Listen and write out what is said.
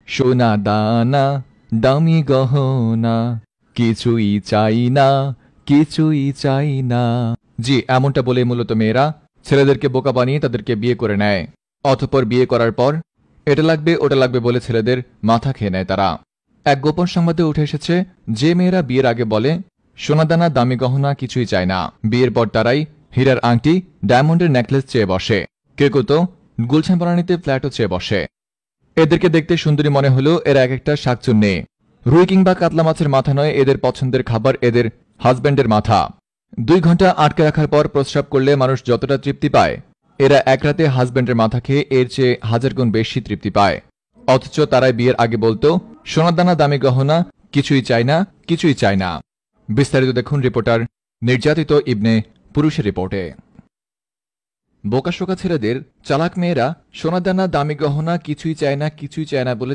সোনা দানা দামি গহনা কিছুই চাই না, কিছুই চাই না। জি, এমনটা বলে মূলত মেয়েরা ছেলেদেরকে বোকা বানিয়ে তাদেরকে বিয়ে করে নেয়। অতঃপর বিয়ে করার পর এটা লাগবে ওটা লাগবে বলে ছেলেদের মাথা খেয়ে নেয় তারা। এক গোপন সংবাদে উঠে এসেছে, যে মেয়েরা বিয়ের আগে বলে সোনাদানা দামি গহনা কিছুই চায় না, বিয়ের পর তারাই হীরার আংটি, ডায়মন্ডের নেকলেস চেয়ে বসে। কেউ কেউ তো গুলশান বনানীতে ফ্ল্যাটও চেয়ে বসে। এদেরকে দেখতে সুন্দরী মনে হলেও এরা এক একটা শাকচুন্নি। রুই কিংবা কাতলা মাছের মাথা নয় এদের পছন্দের খাবার, এদের হাজব্যান্ডের মাথা। 2 ঘন্টা আটকে রাখার পর প্রস্রাব করলে মানুষ যতটা তৃপ্তি পায়, এরা এক রাতে হাজব্যান্ডের মাথা খেয়ে এর চেয়ে 1000 গুণ বেশি তৃপ্তি পায়। অথচ তারাই বিয়ের আগে বলতো সোনাদানা দামি গহনা কিছুই চায় না, কিছুই চায় না। বিস্তারিত দেখুন রিপোর্টার নির্যাতিত ইবনে পুরুষের রিপোর্টে। বোকাশোকা ছেলেদের চালাক মেয়েরা সোনাদানা দামি গহনা কিছুই চায় না, কিছুই চায় না বলে